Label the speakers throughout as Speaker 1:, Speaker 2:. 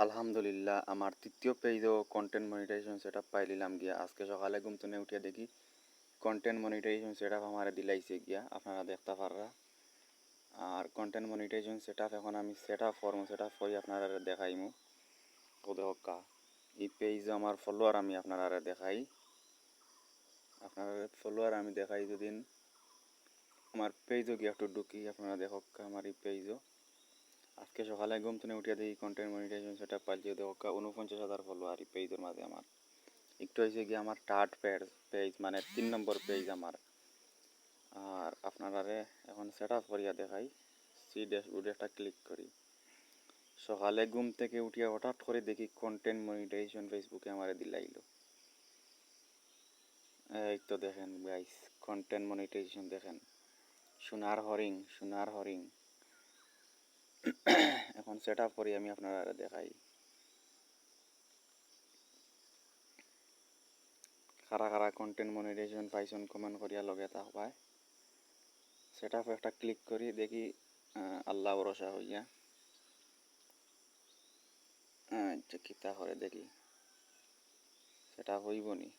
Speaker 1: আলহামদুলিল্লাহ আমার তৃতীয় পেজও কন্টেন্ট মনিটাইজেশন সেটআপ পাইলাম গিয়া আজকে সকালে ঘুম থেকে উঠিয়া দেখি কন্টেন্ট মনিটাইজেশন সেটআপ আমার দিলাইছে গিয়া আপনারা দেখতে পাররা। আর কন্টেন্ট মনিটাইজেশন সেটআপ এখন আমি সেটআপ করি আপনারা দেখাইমু। ওদের হক্কা এই পেজ আমার ফলোয়ার আমি আপনারা দেখাই, আপনারা ফলোয়ার আমি দেখাই দুদিন আমার পেজও গিয়ে একটু ঢুকি আপনারা দেখক আমার এই পেজও আজকে সকালে ঘুম থেকে উঠিয়া দেখি কন্টেন্ট মনিটাইজেশন সেটআপ পাইছি। দেখা ৪৯,০০০ ফলোয়ার এই পেজের মাঝে আমার একটু হয়েছে গিয়ে আমার থার্ড পেজ মানে ৩ নম্বর পেজ আমার। আর আপনারা এখন সেটআপ করিয়া দেখাই। সি ড্যাশবোর্ডে একটা ক্লিক করি, সকালে ঘুম থেকে উঠিয়া হঠাৎ করে দেখি কন্টেন্ট মনিটাইজেশন ফেসবুকে আমার দিলাইল। এই তো দেখেন গাইস কন্টেন্ট মনিটাইজেশন দেখেন, সোনার হরিং। এখন সেটআপ করি আমি আপনারা দেখাই কারা কারা কন্টেন্ট মনিটাইজেশন পাইছন কমেন্ট করিয়া লগে থাকবাই। সেটআপ একটা ক্লিক করি দেখি আল্লাহ ভরসা হইয়া আচ্ছা কিতা করে দেখি সেটা হইব নি।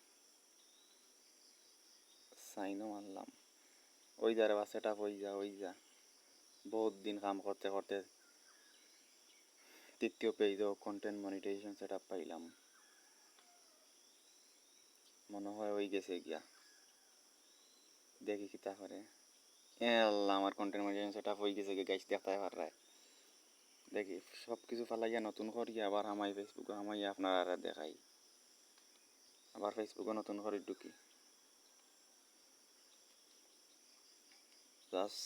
Speaker 1: সাইনও মারলাম ওই যারে বা সেটা হই যা বহুত দিন কাম করতে করতে তৃতীয় পেজও কন্টেন্ট মনিটাইজেশন সেটআপ পাইলাম, মনে হয় হয়ে গেছে গিয়া। দেখি কিতা করে আল্লাহ আমার কন্টেন্ট মনিটাইজেশন সেটআপ হয়ে গেছে গিয়া গাইস দেখতে পাররায়। দেখি সব কিছু ফালাইয়া নতুন করি আবার আমাই ফেসবুকে আমাই আপনারা দেখাই, আবার ফেসবুকে নতুন করে ঢুকি জাস্ট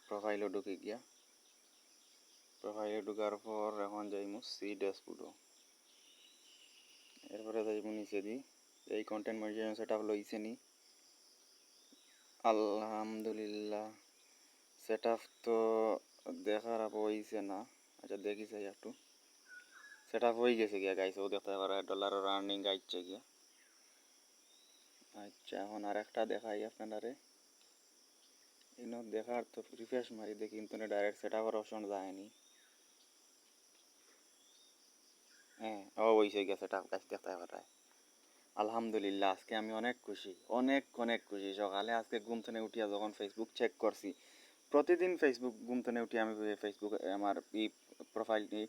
Speaker 1: প্রোফাইলও ঢুকে গিয়া। প্রোফাইলে ঢুকার পর এখন যাইমু সি ড্যাশবোর্ডও, এরপরে যাইমু নিচে দি এই কন্টেন্ট মনিটাইজেশন সেটআপ লইছে নি। আলহামদুলিল্লাহ সেটআপ তো দেখার হইছে না। আচ্ছা দেখি চাই একটু সেটআপ হয়ে গেছে গিয়া গাইছে ও দেখতে পারে ডলারের আর্নিং গাইছে গিয়া। আচ্ছা এখন আর একটা দেখাই আপনারে, ইনো দেখার তো রিফ্রেশ মারি দেখি কিন্তু ডাইরেক্ট সেটআপের অপশন যায়নি। হ্যাঁ ও হইছে গিয়া সেটআপ গাইস দেখতে পারে। আলহামদুলিল্লাহ আজকে আমি অনেক খুশি, অনেক খুশি। সকালে আজকে ঘুম থেকে উঠিয়া যখন ফেসবুক চেক করছি, প্রতিদিন ফেসবুক ঘুম থেকে উঠি আমি ফেসবুক আমার এই প্রোফাইলটি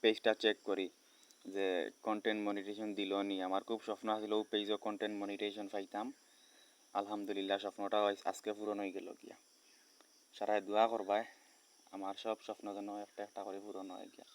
Speaker 1: পেজটা চেক করি যে কন্টেন্ট মনিটাইজেশন দিল নি। আমার খুব স্বপ্ন আছিল ও পেজও কন্টেন্ট মনিটাইজেশন পাইতাম। আলহামদুলিল্লাহ স্বপ্নটা আজকে পূরণ হয়ে গেল গিয়া। সারাই দোয়া করবাই আমার সব স্বপ্ন যেন একটা একটা করে পূরণ হয়ে গিয়া।